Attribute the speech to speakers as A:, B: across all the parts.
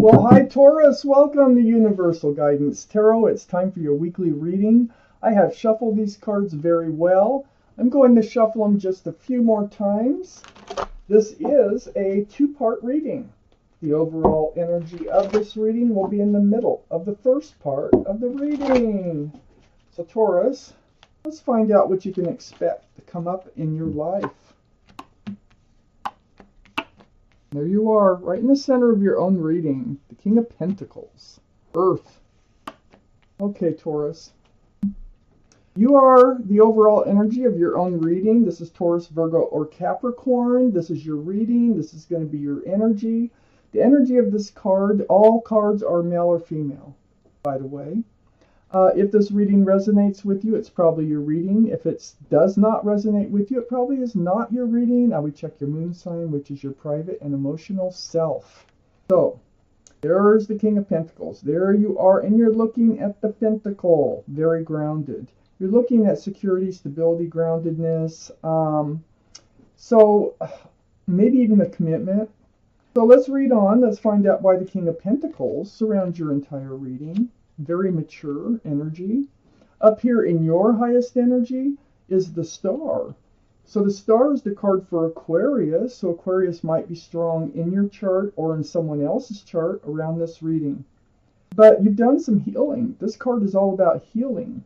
A: Well, hi Taurus, welcome to Universal Guidance Tarot. It's time for your weekly reading. I have shuffled these cards very well. I'm going to shuffle them just a few more times. This is a two-part reading. The overall energy of this reading will be in the middle of the first part of the reading. So Taurus, let's find out what you can expect to come up in your life. There you are, right in the center of your own reading. The King of Pentacles. Earth. Okay, Taurus. You are the overall energy of your own reading. This is Taurus, Virgo, or Capricorn. This is your reading. This is going to be your energy. The energy of this card, all cards are male or female, by the way. If this reading resonates with you, it's probably your reading. If it does not resonate with you, it probably is not your reading. I would check your moon sign, which is your private and emotional self. So, there's the King of Pentacles. There you are, and you're looking at the Pentacle. Very grounded. You're looking at security, stability, groundedness. So, maybe even a commitment. So let's read on. Let's find out why the King of Pentacles surrounds your entire reading. Very mature energy. Up here in your highest energy is the Star. So the Star is the card for Aquarius. So Aquarius might be strong in your chart or in someone else's chart around this reading. But you've done some healing. This card is all about healing.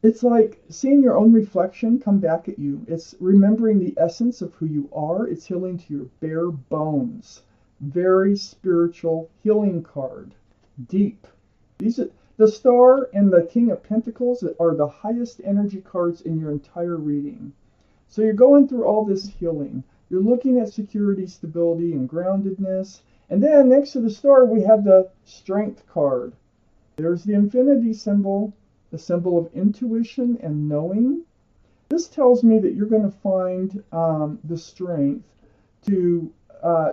A: It's like seeing your own reflection come back at you. It's remembering the essence of who you are. It's healing to your bare bones. Very spiritual healing card. Deep. The Star and the King of Pentacles are the highest energy cards in your entire reading. So you're going through all this healing. You're looking at security, stability, and groundedness. And then next to the Star, we have the Strength card. There's the infinity symbol, the symbol of intuition and knowing. This tells me that you're going to find the strength to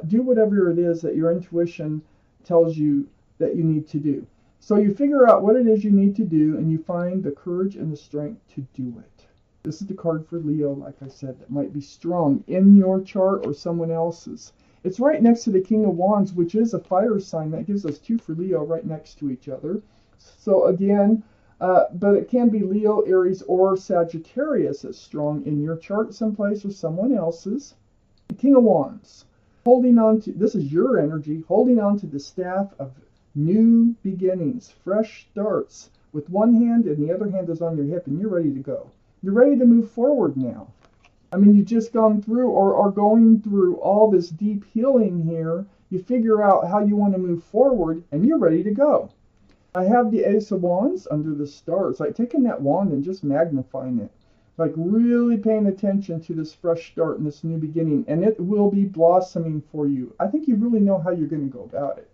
A: do whatever it is that your intuition tells you that you need to do. So you figure out what it is you need to do, and you find the courage and the strength to do it. This is the card for Leo, like I said, that might be strong in your chart or someone else's. It's right next to the King of Wands, which is a fire sign. That gives us two for Leo right next to each other. So again, but it can be Leo, Aries, or Sagittarius that's strong in your chart someplace or someone else's. The King of Wands, holding on to, this is your energy, holding on to the staff of new beginnings, fresh starts, with one hand and the other hand is on your hip, and you're ready to go. You're ready to move forward now. I mean, you've just gone through or are going through all this deep healing here. You figure out how you want to move forward, and you're ready to go. I have the Ace of Wands under the Star. It's like taking that wand and just magnifying it. Like really paying attention to this fresh start and this new beginning. And it will be blossoming for you. I think you really know how you're going to go about it.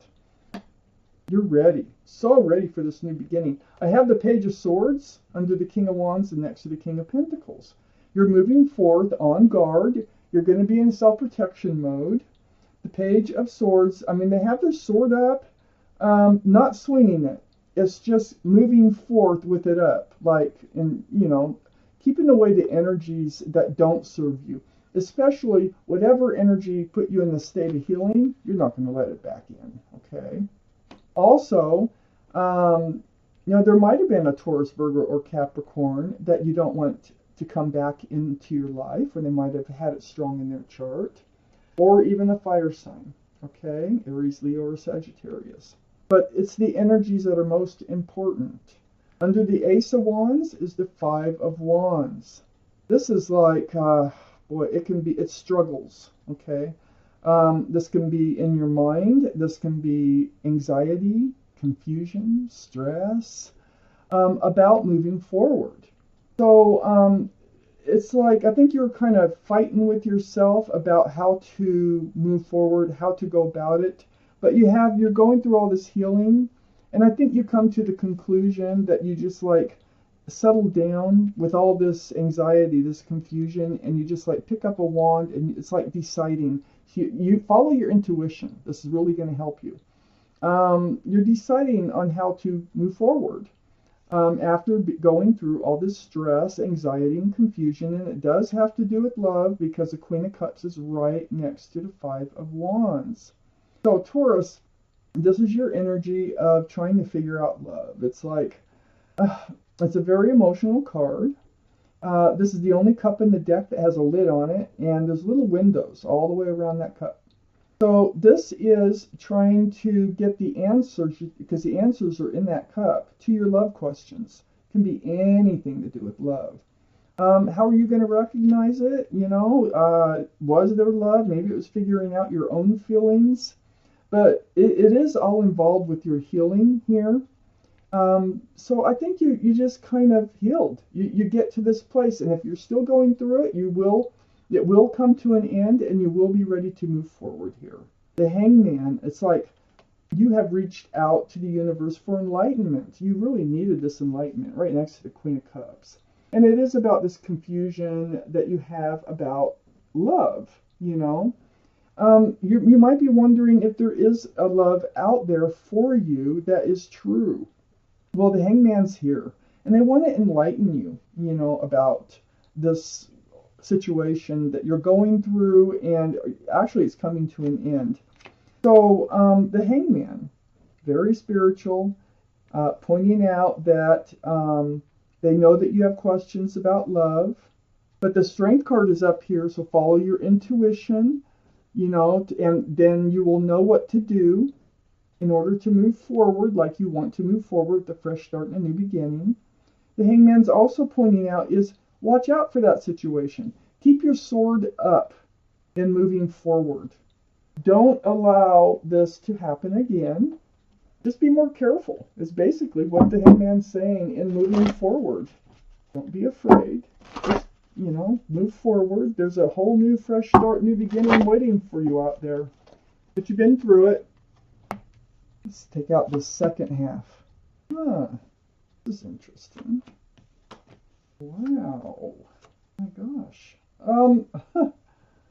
A: You're ready. So ready for this new beginning. I have the Page of Swords under the King of Wands and next to the King of Pentacles. You're moving forth on guard. You're going to be in self-protection mode. The Page of Swords, I mean, they have their sword up, not swinging it. It's just moving forth with it up, like, in, you know, keeping away the energies that don't serve you. Especially whatever energy put you in the state of healing, you're not going to let it back in, okay? Also, you know, there might have been a Taurus, Virgo, or Capricorn that you don't want to come back into your life, or they might have had it strong in their chart, or even a fire sign, okay? Aries, Leo, or Sagittarius. But it's the energies that are most important. Under the Ace of Wands is the Five of Wands. This is like, boy, it struggles, okay? This can be in your mind. This can be anxiety, confusion, stress, about moving forward. So it's like, I think you're kind of fighting with yourself about how to move forward, how to go about it. But you're going through all this healing, and I think you come to the conclusion that you just like settle down with all this anxiety, this confusion, and you just like pick up a wand, and it's like deciding. You follow your intuition. This is really going to help you. You're deciding on how to move forward after going through all this stress, anxiety, and confusion, and it does have to do with love because the Queen of Cups is right next to the Five of Wands. So Taurus, this is your energy of trying to figure out love. It's like, uh, it's a very emotional card. This is the only cup in the deck that has a lid on it, and there's little windows all the way around that cup. So this is trying to get the answers, because the answers are in that cup, to your love questions. It can be anything to do with love. How are you going to recognize it? Was there love? Maybe it was figuring out your own feelings. But it is all involved with your healing here. So I think you just kind of healed. You get to this place, and if you're still going through it, it will come to an end, and you will be ready to move forward here. The Hangman, it's like you have reached out to the universe for enlightenment. You really needed this enlightenment right next to the Queen of Cups. And it is about this confusion that you have about love, You might be wondering if there is a love out there for you that is true. Well, the Hangman's here, and they want to enlighten you, about this situation that you're going through, and actually it's coming to an end. So the Hangman, very spiritual, pointing out that they know that you have questions about love, but the Strength card is up here, so follow your intuition, and then you will know what to do in order to move forward like you want to move forward with a fresh start and a new beginning. The Hangman's also pointing out is watch out for that situation. Keep your sword up in moving forward. Don't allow this to happen again. Just be more careful, is basically what the Hangman's saying in moving forward. Don't be afraid. Just, move forward. There's a whole new fresh start, new beginning waiting for you out there. But you've been through it. Let's take out the second half. This is interesting. Wow. Oh my gosh.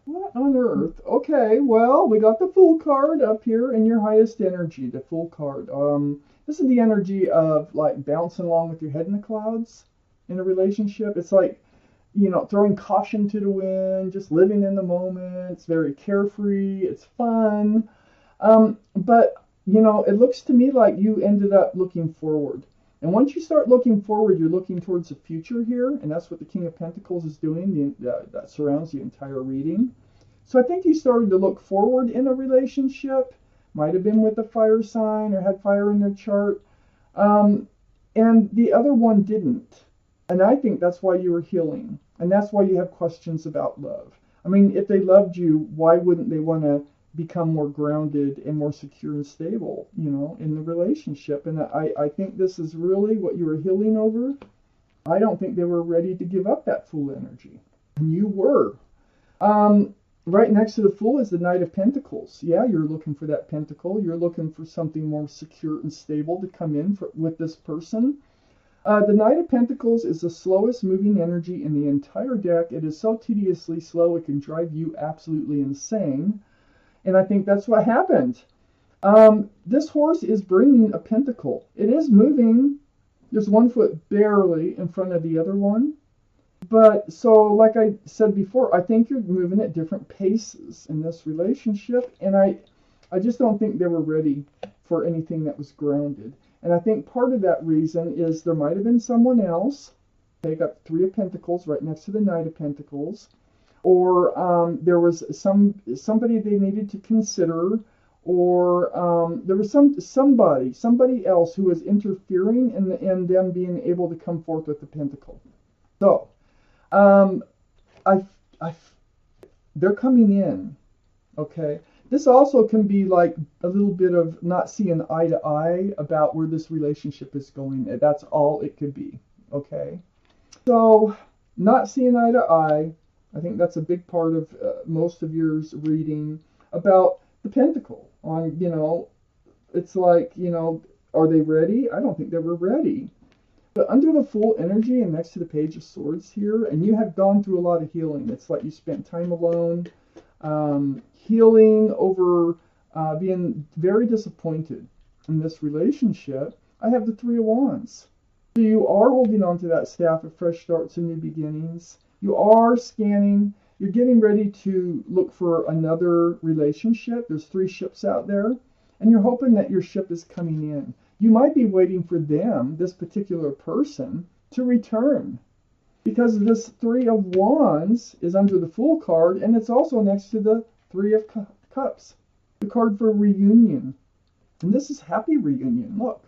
A: What on earth? Okay, well, we got the Fool card up here in your highest energy, the Fool card. This is the energy of like bouncing along with your head in the clouds in a relationship. It's like, throwing caution to the wind, just living in the moment. It's very carefree. It's fun. But it looks to me like you ended up looking forward. And once you start looking forward, you're looking towards the future here, and that's what the King of Pentacles is doing. That surrounds the entire reading. So I think you started to look forward in a relationship. Might have been with a fire sign or had fire in their chart. And the other one didn't. And I think that's why you were healing. And that's why you have questions about love. I mean, if they loved you, why wouldn't they want to become more grounded and more secure and stable, in the relationship? And I think this is really what you were healing over. I don't think they were ready to give up that Fool energy. And you were. Right next to the Fool is the Knight of Pentacles. Yeah, you're looking for that pentacle. You're looking for something more secure and stable to come in with this person. The Knight of Pentacles is the slowest moving energy in the entire deck. It is so tediously slow it can drive you absolutely insane. And I think that's what happened. This horse is bringing a pentacle. It is moving. There's one foot barely in front of the other one. But so, like I said before, I think you're moving at different paces in this relationship. And I just don't think they were ready for anything that was grounded. And I think part of that reason is there might have been someone else. They got the Three of Pentacles right next to the Knight of Pentacles. Or there was somebody they needed to consider, or there was somebody else who was interfering in them being able to come forth with the pentacle. So, they're coming in, okay? This also can be like a little bit of not seeing eye to eye about where this relationship is going. That's all it could be, okay? So, not seeing eye to eye. I think that's a big part of most of your reading about the pentacle. It's like, are they ready? I don't think they were ready. But under the Fool energy and next to the Page of Swords here, and you have gone through a lot of healing. It's like you spent time alone, healing over being very disappointed in this relationship. I have the Three of Wands. So you are holding on to that staff of fresh starts and new beginnings. You are scanning You're getting ready to look for another relationship. There's 3 ships out there, and you're hoping that your ship is coming in. You might be waiting for them, this particular person, to return. Because this 3 of Wands is under the Fool card, and it's also next to the 3 of Cups, the card for reunion. And this is happy reunion. Look,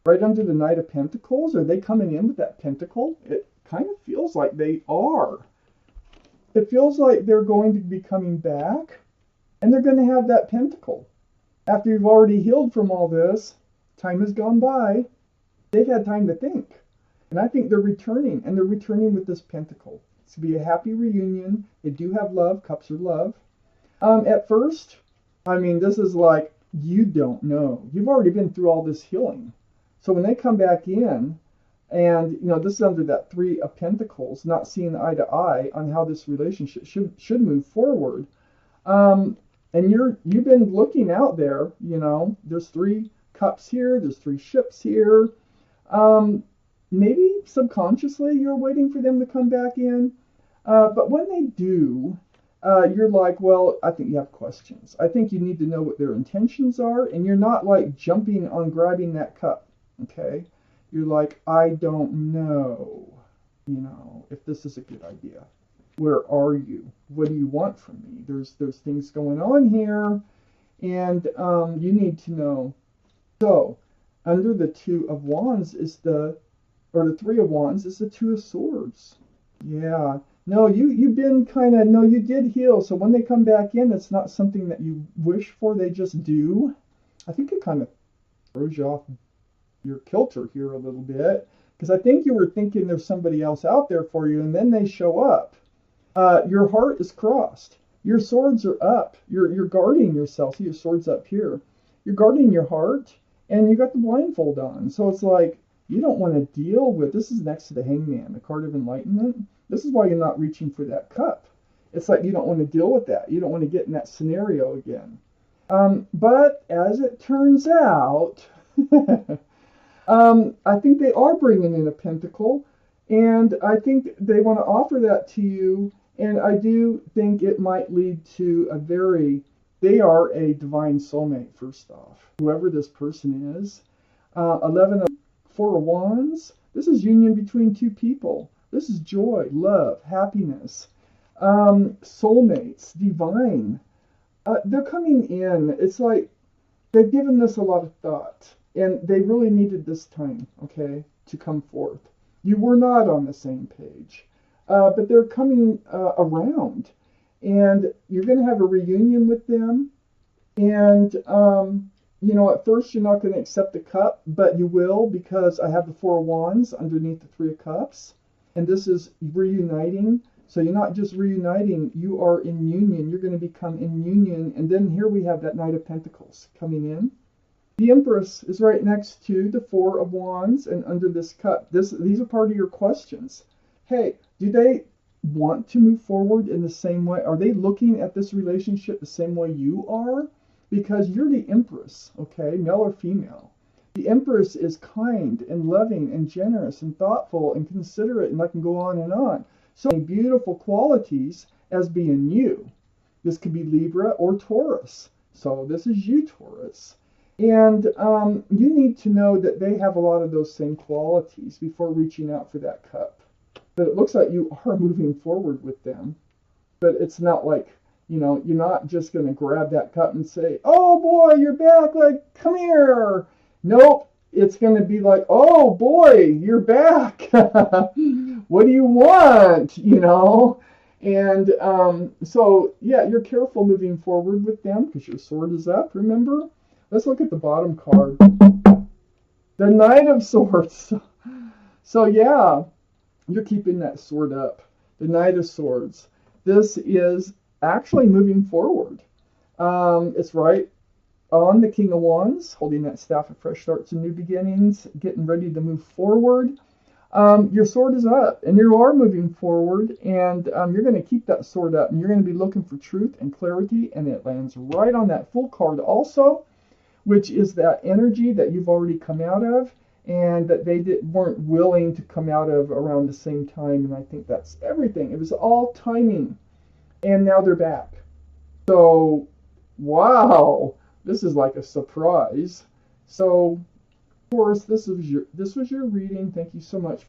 A: right under the Knight of Pentacles. Are they coming in with that pentacle? It kind of feels like they are. It feels like they're going to be coming back, and they're going to have that pentacle. After you've already healed from all this, time has gone by. They've had time to think. And I think they're returning, and they're returning with this pentacle. It's going to be a happy reunion. They do have love. Cups are love. At first, I mean, this is like, you don't know. You've already been through all this healing. So when they come back in, and, you know, this is under that 3 of Pentacles, not seeing eye to eye on how this relationship should move forward. And you've been looking out there, you know, there's 3 cups here, there's 3 ships here. Maybe subconsciously you're waiting for them to come back in. But when they do, you're like, well, I think you have questions. I think you need to know what their intentions are, and you're not like jumping on grabbing that cup, okay? You're like, I don't know, you know, if this is a good idea. Where are you? What do you want from me? There's things going on here, and you need to know. So, under the 2 of Wands is or the 3 of Wands is the 2 of Swords. Yeah. No, you've been kind of, no, you did heal. So when they come back in, it's not something that you wish for. They just do. I think it kind of throws you off your kilter here a little bit. Because I think you were thinking there's somebody else out there for you, and then they show up. Your heart is crossed. Your swords are up. You're guarding yourself. See your swords up here. You're guarding your heart, and you got the blindfold on. So it's like, you don't want to deal with, this is next to the Hangman, the card of enlightenment. This is why you're not reaching for that cup. It's like you don't want to deal with that. You don't want to get in that scenario again. But as it turns out, I think they are bringing in a pentacle, and I think they want to offer that to you, and I do think it might lead to they are a divine soulmate, first off, whoever this person is. 11 of 4 of Wands, this is union between 2 people. This is joy, love, happiness, soulmates, divine. They're coming in. It's like they've given this a lot of thought, and they really needed this time, okay, to come forth. You were not on the same page, but they're coming around, and you're going to have a reunion with them, and you know, at first you're not going to accept the cup, but you will, because I have the 4 of Wands underneath the 3 of Cups. And this is reuniting. So you're not just reuniting, you are in union. You're going to become in union. And then here we have that Knight of Pentacles coming in. The Empress is right next to the 4 of Wands and under this cup. These are part of your questions. Hey, do they want to move forward in the same way? Are they looking at this relationship the same way you are? Because you're the Empress, okay, male or female. The Empress is kind and loving and generous and thoughtful and considerate, and I can go on and on. So many beautiful qualities as being you. This could be Libra or Taurus. So this is you, Taurus. And you need to know that they have a lot of those same qualities before reaching out for that cup. But it looks like you are moving forward with them. But it's not like, you know, you're not just going to grab that cup and say, oh boy, you're back, like, come here. Nope, it's going to be like, oh boy, you're back. What do you want, you know? And so, yeah, you're careful moving forward with them because your sword is up, remember? Let's look at the bottom card. The Knight of Swords. So, yeah, you're keeping that sword up. The Knight of Swords. This is actually moving forward. It's right on the King of Wands, holding that staff of fresh starts and new beginnings, getting ready to move forward. Your sword is up, and you are moving forward, and you're going to keep that sword up, and you're going to be looking for truth and clarity, and it lands right on that Fool card also, which is that energy that you've already come out of, and that they weren't willing to come out of around the same time, and I think that's everything. It was all timing. and now they're back. So, wow, this is like a surprise. So, of course, this was your reading. Thank you so much